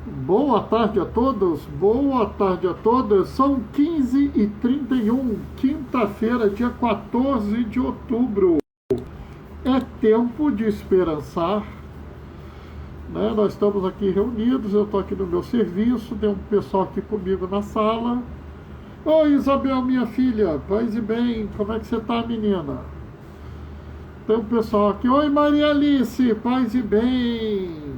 Boa tarde a todos, boa tarde a todas. São 15h31, quinta-feira, dia 14 de outubro. É tempo de esperançar, né? Nós estamos aqui reunidos, eu estou aqui no meu serviço, tem um pessoal aqui comigo na sala. Oi, Isabel, minha filha, paz e bem, como é que você está, menina? Tem um pessoal aqui. Oi, Maria Alice, paz e bem.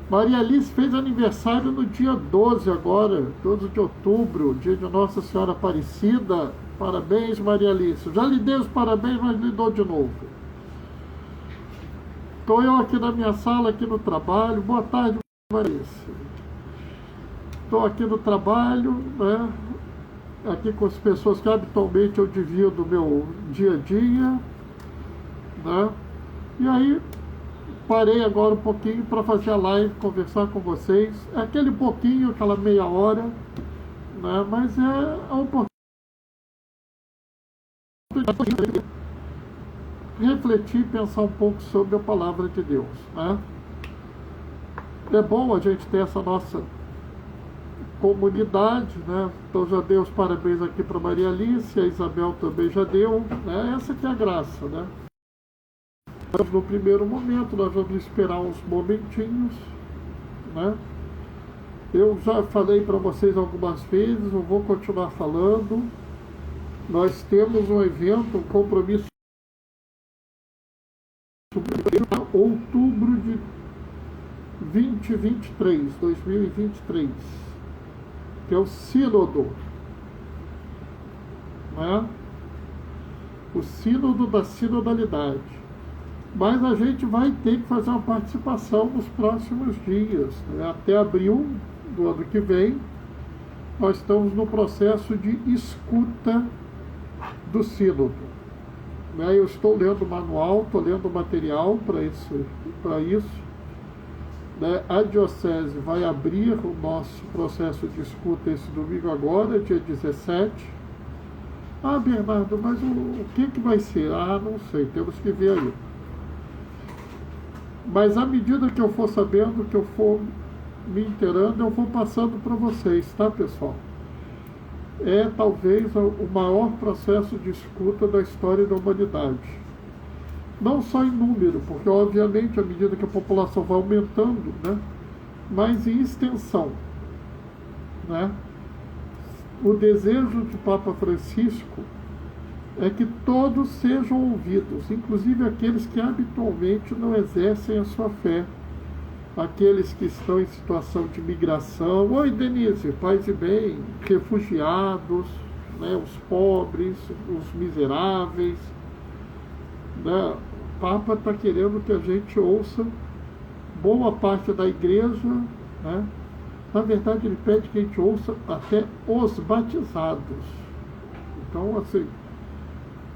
Maria Alice fez aniversário no dia 12 agora, 12 de outubro, dia de Nossa Senhora Aparecida. Parabéns, Maria Alice. Já lhe dei os parabéns, mas lhe dou de novo. Estou eu aqui na minha sala, aqui no trabalho. Boa tarde, Maria Alice. Estou aqui no trabalho, né? Aqui com as pessoas que habitualmente eu divido o meu dia a dia, né? E aí, parei agora um pouquinho para fazer a live, conversar com vocês. É aquele pouquinho, aquela meia hora, né? Mas é a oportunidade de refletir e pensar um pouco sobre a palavra de Deus, né? É bom a gente ter essa nossa comunidade, né? Então já dei os parabéns aqui para Maria Alice, a Isabel também já deu, né? Essa que é a graça, né? No primeiro momento, nós vamos esperar uns momentinhos, né? Eu já falei para vocês algumas vezes, eu vou continuar falando. Nós temos um evento, um compromisso em outubro de 2023, que é o Sínodo, né? O Sínodo da Sinodalidade. Mas a gente vai ter que fazer uma participação nos próximos dias, né? Até abril do ano que vem, nós estamos no processo de escuta do Sínodo, né? Eu estou lendo o manual, estou lendo o material para isso, né? A Diocese vai abrir o nosso processo de escuta esse domingo agora, dia 17. Ah, Bernardo, mas o que vai ser? Ah, não sei, temos que ver aí. Mas à medida que eu for sabendo, que eu for me inteirando, eu vou passando para vocês, tá, pessoal? É talvez o maior processo de escuta da história da humanidade. Não só em número, porque obviamente à medida que a população vai aumentando, né, mas em extensão, né? O desejo do Papa Francisco é que todos sejam ouvidos, inclusive aqueles que habitualmente não exercem a sua fé, aqueles que estão em situação de migração. Oi, Denise, paz e bem, refugiados, né, os pobres, os miseráveis, né? O Papa está querendo que a gente ouça boa parte da igreja, né? Na verdade, ele pede que a gente ouça até os batizados. Então, assim,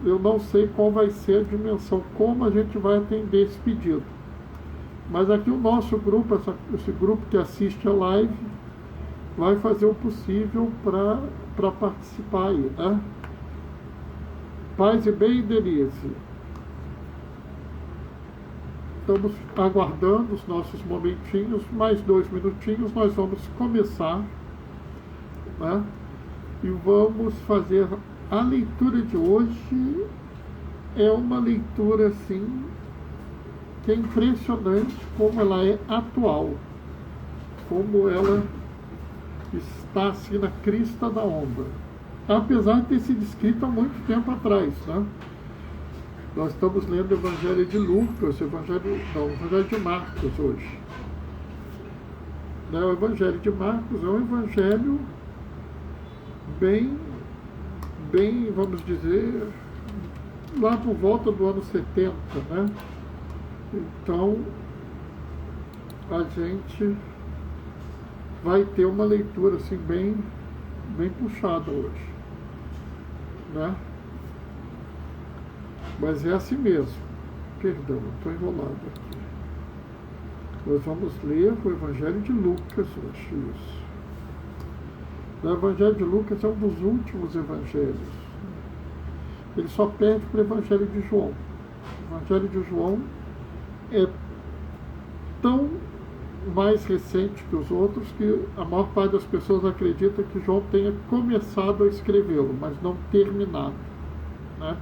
eu não sei qual vai ser a dimensão, como a gente vai atender esse pedido. Mas aqui o nosso grupo, esse grupo que assiste a live, vai fazer o possível para participar aí, né? Paz e bem, Denise. Estamos aguardando os nossos momentinhos, mais 2 minutinhos, nós vamos começar, né? E vamos fazer a leitura de hoje. É uma leitura assim que é impressionante como ela é atual, como ela está assim na crista da onda, apesar de ter sido escrita há muito tempo atrás, né? Nós estamos lendo o Evangelho de Lucas, o Evangelho de Marcos hoje. O Evangelho de Marcos é um evangelho bem, vamos dizer, lá por volta do ano 70, né? Então, a gente vai ter uma leitura assim bem puxada hoje, né? Mas é assim mesmo. Perdão, estou enrolado aqui. Nós vamos ler o Evangelho de Lucas hoje. Isso. O Evangelho de Lucas é um dos últimos evangelhos. Ele só perde para o Evangelho de João. O Evangelho de João é tão mais recente que os outros, que a maior parte das pessoas acredita que João tenha começado a escrevê-lo, mas não terminado, né?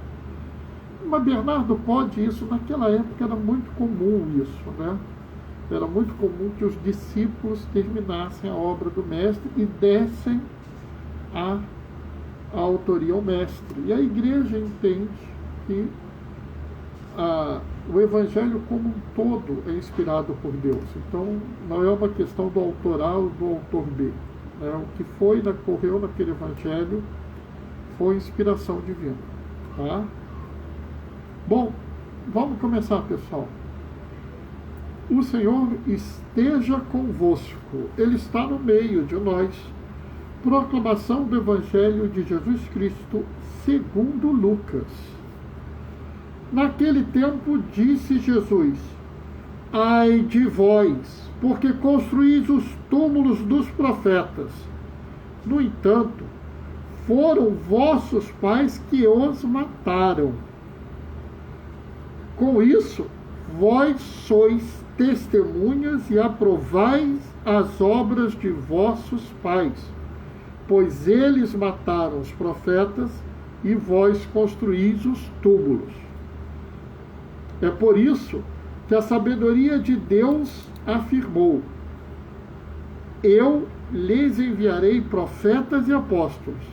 Mas Bernardo pode isso, naquela época era muito comum isso, né? Era muito comum que os discípulos terminassem a obra do mestre e dessem a autoria ao mestre. E a igreja entende que o evangelho como um todo é inspirado por Deus. Então não é uma questão do autor A ou do autor B, né? O que ocorreu naquele evangelho foi inspiração divina, tá? Bom, vamos começar, pessoal. O Senhor esteja convosco, Ele está no meio de nós. Proclamação do Evangelho de Jesus Cristo segundo Lucas. Naquele tempo disse Jesus: ai de vós, porque construís os túmulos dos profetas. No entanto, foram vossos pais que os mataram. Com isso, vós sois testemunhas e aprovais as obras de vossos pais, pois eles mataram os profetas e vós construís os túmulos. É por isso que a sabedoria de Deus afirmou: eu lhes enviarei profetas e apóstolos,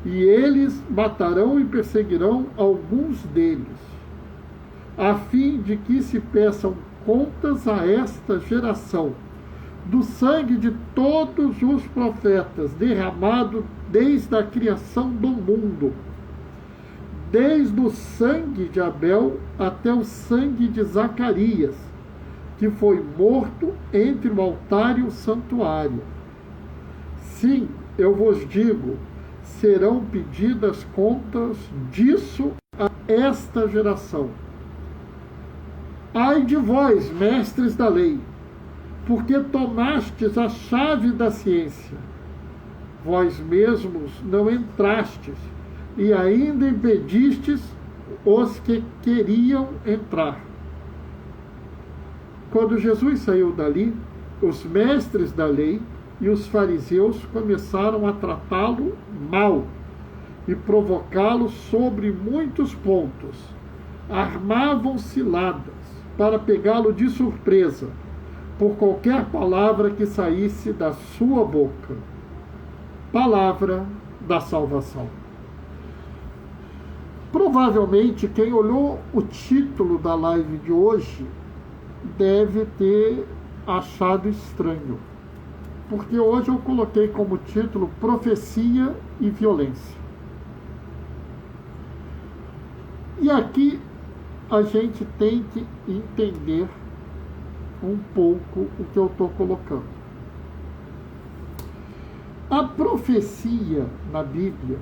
e eles matarão e perseguirão alguns deles, a fim de que se peçam contas a esta geração do sangue de todos os profetas derramado desde a criação do mundo, desde o sangue de Abel até o sangue de Zacarias, que foi morto entre o altar e o santuário. Sim, eu vos digo, serão pedidas contas disso a esta geração. Ai de vós, mestres da lei, porque tomastes a chave da ciência. Vós mesmos não entrastes, e ainda impedistes os que queriam entrar. Quando Jesus saiu dali, os mestres da lei e os fariseus começaram a tratá-lo mal e provocá-lo sobre muitos pontos. Armavam ciladas para pegá-lo de surpresa por qualquer palavra que saísse da sua boca. Palavra da salvação. Provavelmente quem olhou o título da live de hoje deve ter achado estranho, porque hoje eu coloquei como título Profecia e Violência. E aqui a gente tem que entender um pouco o que eu estou colocando. A profecia na Bíblia,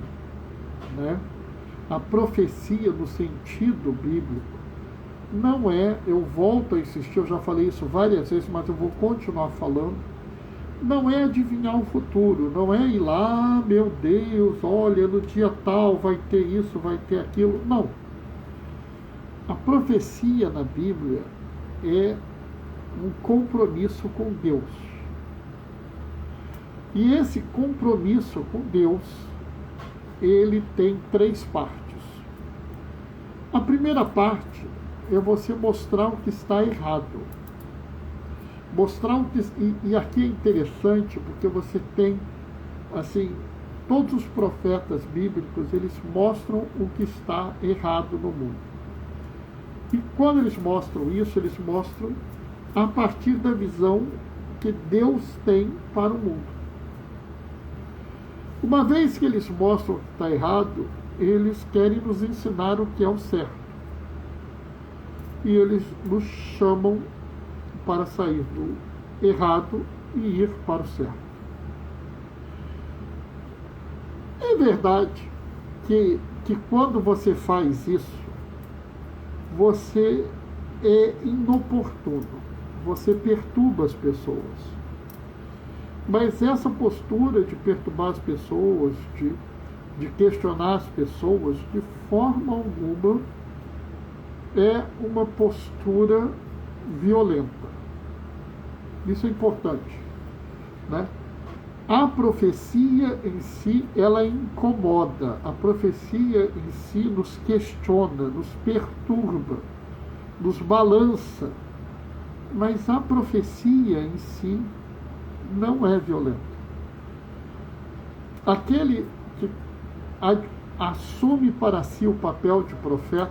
né? A profecia no sentido bíblico não é, eu volto a insistir, eu já falei isso várias vezes, mas eu vou continuar falando, não é adivinhar o futuro, não é ir lá, meu Deus, olha, no dia tal vai ter isso, vai ter aquilo, não. A profecia na Bíblia é um compromisso com Deus. E esse compromisso com Deus, ele tem 3 partes. A primeira parte é você mostrar o que está errado. Mostrar o que... E aqui é interessante, porque você tem, assim, todos os profetas bíblicos, eles mostram o que está errado no mundo. E quando eles mostram isso, eles mostram a partir da visão que Deus tem para o mundo. Uma vez que eles mostram o que está errado, eles querem nos ensinar o que é o certo. E eles nos chamam para sair do errado e ir para o certo. É verdade que quando você faz isso, você é inoportuno, você perturba as pessoas. Mas essa postura de perturbar as pessoas, de questionar as pessoas, de forma alguma, é uma postura violenta. Isso é importante, né? A profecia em si, ela incomoda. A profecia em si nos questiona, nos perturba, nos balança. Mas a profecia em si não é violenta. Aquele que assume para si o papel de profeta,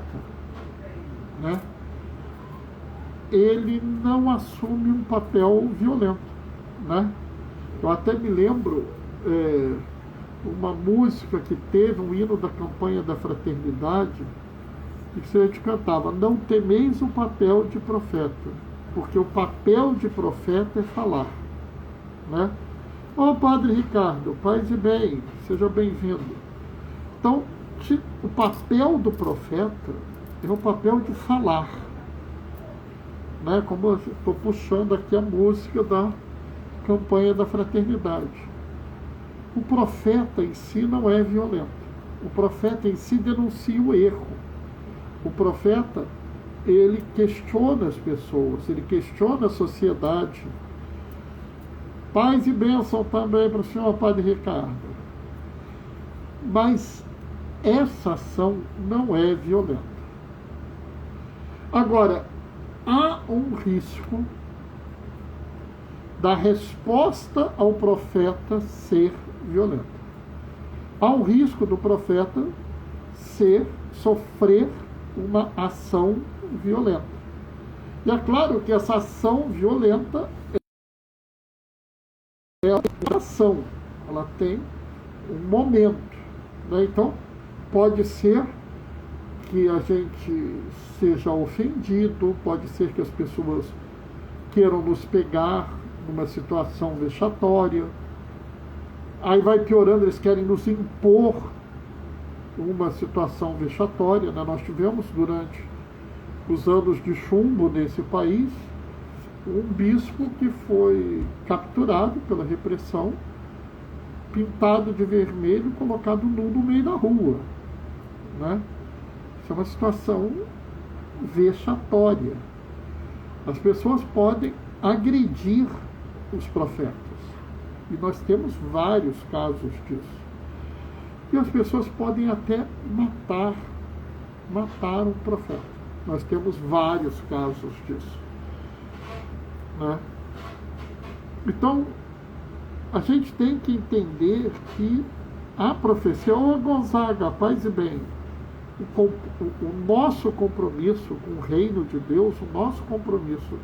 né? Ele não assume um papel violento, né? Eu até me lembro uma música que teve um hino da campanha da fraternidade, que a gente cantava: não temeis o papel de profeta, porque o papel de profeta é falar, né? Ô Padre Ricardo, paz e bem, seja bem-vindo. Então, o papel do profeta é o papel de falar, né? Como eu estou puxando aqui a música da campanha da fraternidade. O profeta em si não é violento. O profeta em si denuncia o erro. O profeta, ele questiona as pessoas, ele questiona a sociedade. Paz e bênção também para o senhor Padre Ricardo. Mas essa ação não é violenta. Agora, há um risco da resposta ao profeta ser violenta. Há um risco do profeta sofrer uma ação violenta. E é claro que essa ação violenta é uma ação, ela tem um momento, né? Então, pode ser que a gente seja ofendido, pode ser que as pessoas queiram nos pegar numa situação vexatória, aí vai piorando, eles querem nos impor uma situação vexatória, né? Nós tivemos durante os anos de chumbo nesse país um bispo que foi capturado pela repressão, pintado de vermelho, colocado nu no meio da rua, né? Isso é uma situação vexatória. As pessoas podem agredir os profetas, e nós temos vários casos disso. E as pessoas podem até matar um profeta. Nós temos vários casos disso, né? Então, a gente tem que entender que a profecia, ô Gonzaga, paz e bem, o nosso compromisso com o reino de Deus, o nosso compromisso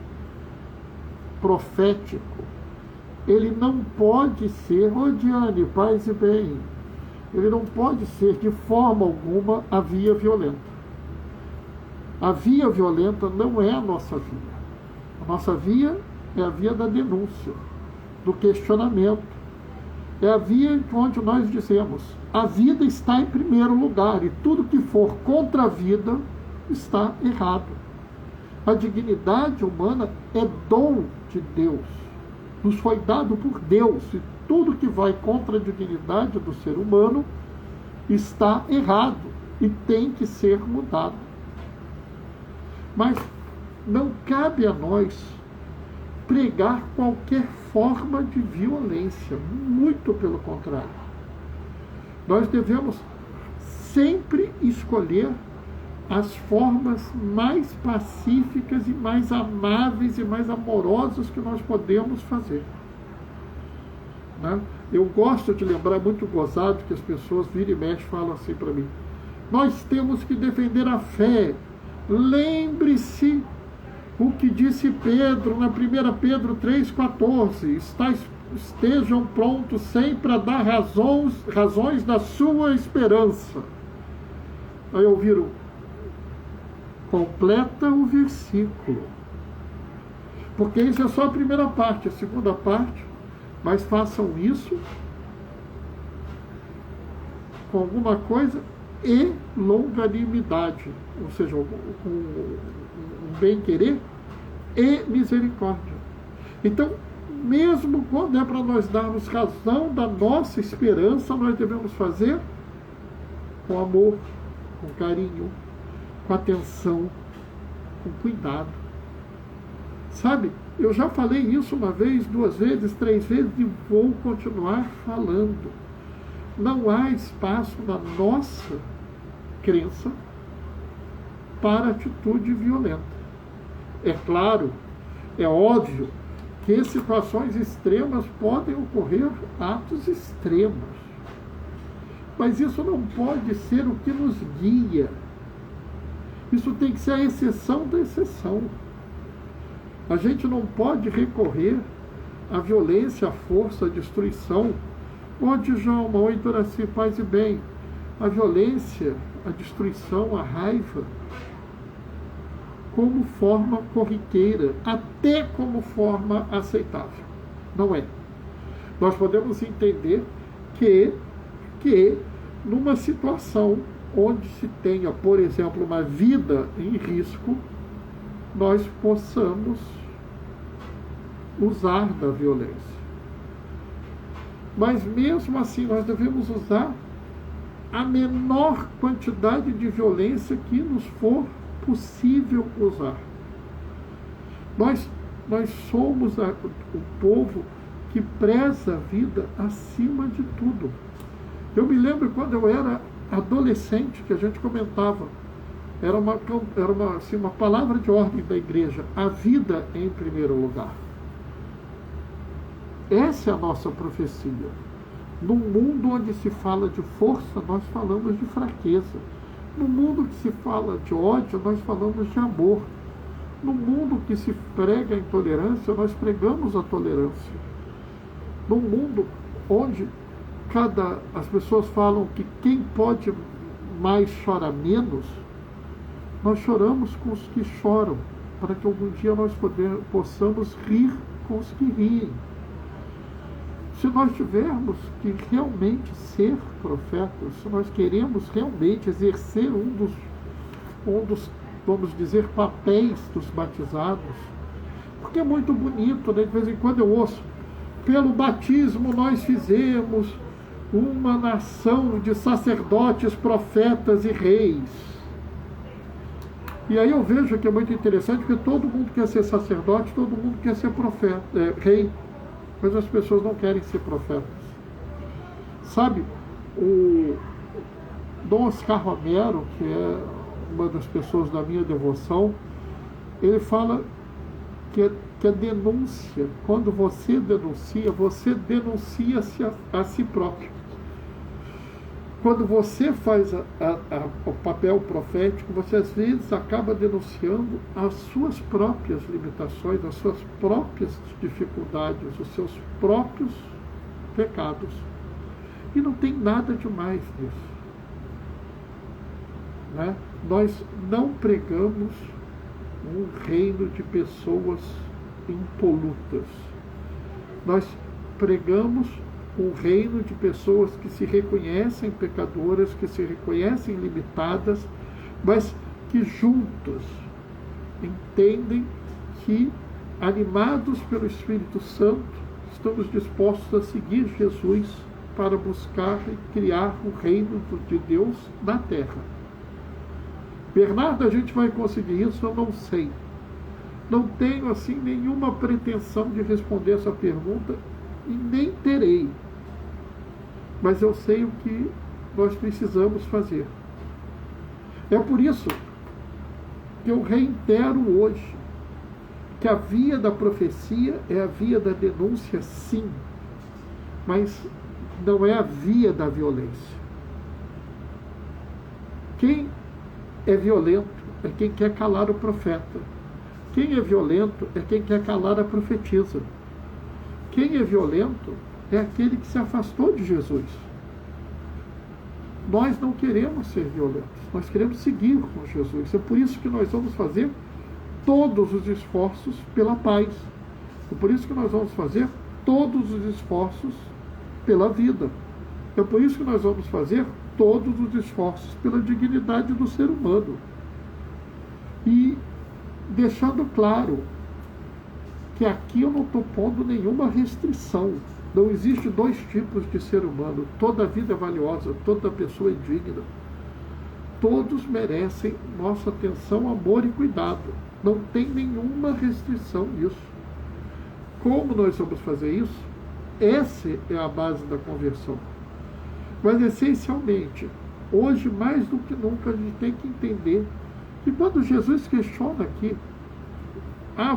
profético, ele não pode ser, ô Diane, paz e bem, ele não pode ser de forma alguma a via violenta. A via violenta não é a nossa via. A nossa via é a via da denúncia, do questionamento. É a via onde nós dizemos: a vida está em primeiro lugar, e tudo que for contra a vida está errado. A dignidade humana é dom de Deus, nos foi dado por Deus, e tudo que vai contra a dignidade do ser humano está errado e tem que ser mudado. Mas não cabe a nós pregar qualquer forma de violência, muito pelo contrário. Nós devemos sempre escolher as formas mais pacíficas e mais amáveis e mais amorosas que nós podemos fazer, né? Eu gosto de lembrar, muito gozado, que as pessoas viram e mexem, falam assim para mim: nós temos que defender a fé. Lembre-se o que disse Pedro na 1 Pedro 3,14: estejam prontos sempre a dar razões da sua esperança. Aí ouviram: completa o versículo, porque isso é só a primeira parte. A segunda parte: mas façam isso com alguma coisa e longanimidade, ou seja, com um bem-querer e misericórdia. Então, mesmo quando é para nós darmos razão da nossa esperança, nós devemos fazer com amor, com carinho, com atenção, com cuidado. Sabe? Eu já falei isso uma vez, 2 vezes, 3 vezes e vou continuar falando. Não há espaço na nossa crença para atitude violenta. É claro, é óbvio que em situações extremas podem ocorrer atos extremos. Mas isso não pode ser o que nos guia. Isso tem que ser a exceção da exceção. A gente não pode recorrer à violência, à força, à destruição. Ó Djalma, oi Doraci, paz e bem. A violência, a destruição, a raiva, como forma corriqueira, até como forma aceitável. Não é. Nós podemos entender que numa situação onde se tenha, por exemplo, uma vida em risco, nós possamos usar da violência. Mas mesmo assim nós devemos usar a menor quantidade de violência que nos for possível usar. Nós somos o povo que preza a vida acima de tudo. Eu me lembro quando eu era adolescente, que a gente comentava, era uma palavra de ordem da igreja, a vida em primeiro lugar. Essa é a nossa profecia. Num mundo onde se fala de força, nós falamos de fraqueza. No mundo que se fala de ódio, nós falamos de amor. No mundo que se prega a intolerância, nós pregamos a tolerância. No mundo onde as pessoas falam que quem pode mais chora menos, nós choramos com os que choram, para que algum dia nós possamos rir com os que riem. Se nós tivermos que realmente ser profetas, se nós queremos realmente exercer um dos, vamos dizer, papéis dos batizados, porque é muito bonito, né? De vez em quando eu ouço, pelo batismo nós fizemos uma nação de sacerdotes, profetas e reis. E aí eu vejo que é muito interessante, porque todo mundo quer ser sacerdote, todo mundo quer ser profeta, rei, mas as pessoas não querem ser profetas. Sabe, o Dom Oscar Romero, que é uma das pessoas da minha devoção, ele fala que a denúncia, quando você denuncia-se a si próprio. Quando você faz o papel profético, você às vezes acaba denunciando as suas próprias limitações, as suas próprias dificuldades, os seus próprios pecados. E não tem nada demais nisso. Né? Nós não pregamos um reino de pessoas impolutas. Nós pregamos um reino de pessoas que se reconhecem pecadoras, que se reconhecem limitadas, mas que juntas entendem que, animados pelo Espírito Santo, estamos dispostos a seguir Jesus para buscar e criar o reino de Deus na terra. Bernardo, a gente vai conseguir isso? Eu não sei. Não tenho, assim, nenhuma pretensão de responder essa pergunta e nem terei. Mas eu sei o que nós precisamos fazer. É por isso que eu reitero hoje que a via da profecia é a via da denúncia, sim, mas não é a via da violência. Quem é violento é quem quer calar o profeta. Quem é violento é quem quer calar a profetisa. Quem é violento é aquele que se afastou de Jesus. Nós não queremos ser violentos, nós queremos seguir com Jesus. É por isso que nós vamos fazer todos os esforços pela paz. É por isso que nós vamos fazer todos os esforços pela vida. É por isso que nós vamos fazer todos os esforços pela dignidade do ser humano. E deixando claro que aqui eu não estou pondo nenhuma restrição. Não existe 2 tipos de ser humano. Toda vida é valiosa, toda pessoa é digna. Todos merecem nossa atenção, amor e cuidado. Não tem nenhuma restrição nisso. Como nós vamos fazer isso? Essa é a base da conversão. Mas, essencialmente, hoje, mais do que nunca, a gente tem que entender que quando Jesus questiona aqui,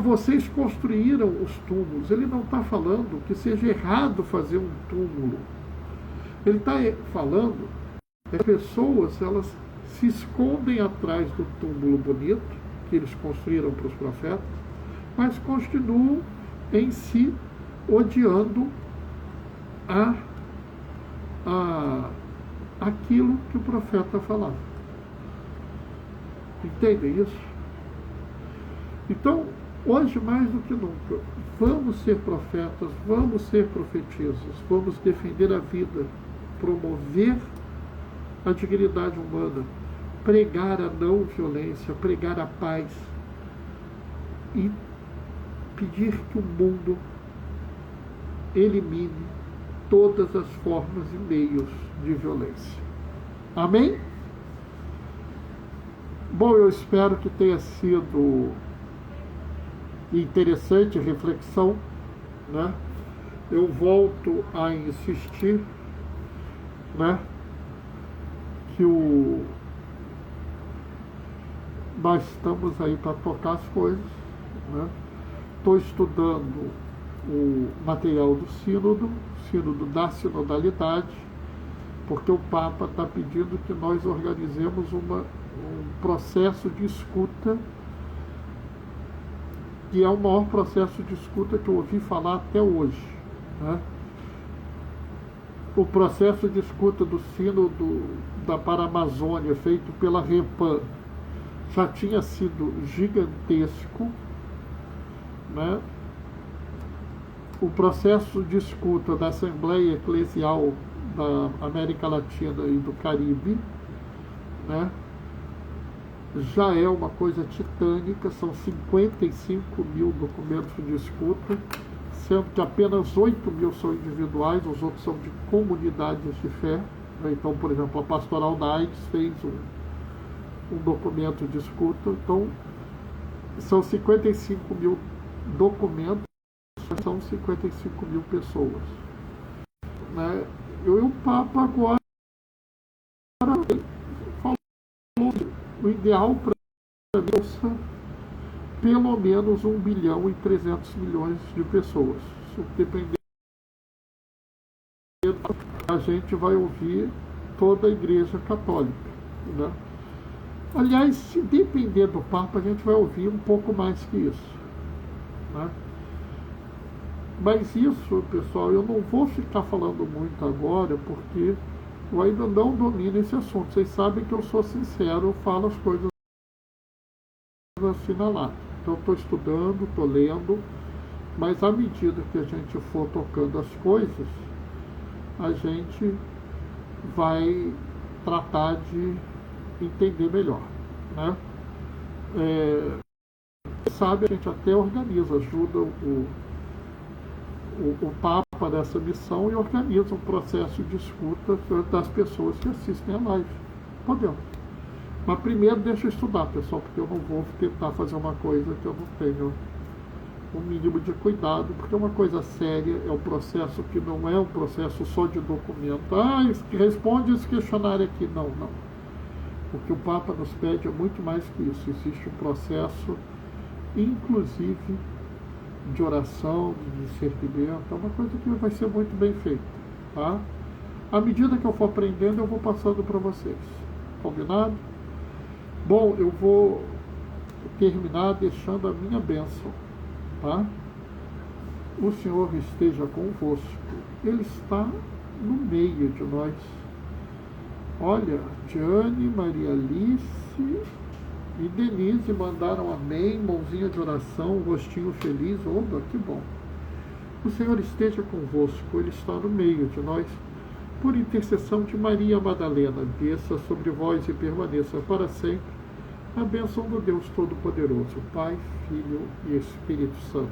vocês construíram os túmulos, ele não está falando que seja errado fazer um túmulo. Ele está falando que as pessoas, elas se escondem atrás do túmulo bonito que eles construíram para os profetas, mas continuam em si odiando aquilo que o profeta falava. Entendem isso? Então, hoje mais do que nunca, vamos ser profetas, vamos ser profetisas, vamos defender a vida, promover a dignidade humana, pregar a não violência, pregar a paz e pedir que o mundo elimine todas as formas e meios de violência. Amém? Bom, eu espero que tenha sido interessante a reflexão, né? Eu volto a insistir, né, que nós estamos aí para tocar as coisas, né? Estou estudando o material do sínodo da sinodalidade, porque o Papa está pedindo que nós organizemos um processo de escuta, que é o maior processo de escuta que eu ouvi falar até hoje, né? O processo de escuta do sínodo para a Amazônia, feito pela REPAM, já tinha sido gigantesco, né? O processo de escuta da Assembleia Eclesial da América Latina e do Caribe, né, já é uma coisa titânica. São 55 mil documentos de escuta, sendo que apenas 8 mil são individuais, os outros são de comunidades de fé. Então, por exemplo, a Pastoral da AIDS fez um documento de escuta. Então, são 55 mil documentos, são 55 mil pessoas, né? E o Papa agora falou o ideal para a bolsa, pelo menos 1 bilhão e 300 milhões de pessoas. Isso dependendo, a gente vai ouvir toda a Igreja Católica, né? Aliás, se depender do Papa, a gente vai ouvir um pouco mais que isso, né? Mas isso, pessoal, eu não vou ficar falando muito agora, porque eu ainda não domino esse assunto. Vocês sabem que eu sou sincero, eu falo as coisas assim na lata. Então, eu estou estudando, estou lendo, mas à medida que a gente for tocando as coisas, a gente vai tratar de entender melhor, né? Sabe, a gente até organiza, ajuda o Papa dessa missão e organiza um processo de escuta das pessoas que assistem a live. Podemos. Mas primeiro deixa eu estudar, pessoal, porque eu não vou tentar fazer uma coisa que eu não tenho um mínimo de cuidado, porque é uma coisa séria, é um processo que não é um processo só de documento. Responde esse questionário aqui. Não. O que o Papa nos pede é muito mais que isso. Existe um processo, inclusive, de oração, de discernimento. É uma coisa que vai ser muito bem feita, tá? À medida que eu for aprendendo, eu vou passando para vocês. Combinado? Bom, eu vou terminar deixando a minha bênção, tá? O Senhor esteja convosco. Ele está no meio de nós. Olha, Diane, Maria Alice e Denise mandaram amém, mãozinha de oração, rostinho feliz. Oba, que bom. O Senhor esteja convosco, Ele está no meio de nós. Por intercessão de Maria Madalena, desça sobre vós e permaneça para sempre a bênção do Deus Todo-Poderoso, Pai, Filho e Espírito Santo.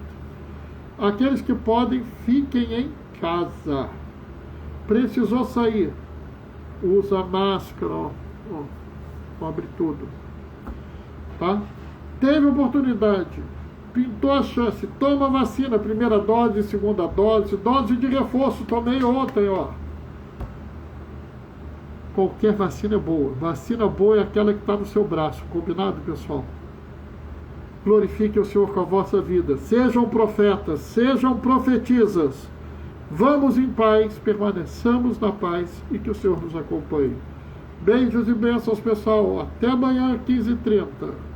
Aqueles que podem, fiquem em casa. Precisou sair, usa máscara, abre tudo. Tá? Teve oportunidade, pintou a chance, toma vacina, primeira dose, segunda dose, dose de reforço, tomei ontem, ó. Qualquer vacina é boa. Vacina boa é aquela que está no seu braço. Combinado, pessoal? Glorifique o Senhor com a vossa vida. Sejam profetas, sejam profetisas. Vamos em paz, permaneçamos na paz e que o Senhor nos acompanhe. Beijos e bênçãos, pessoal. Até amanhã, 15h30.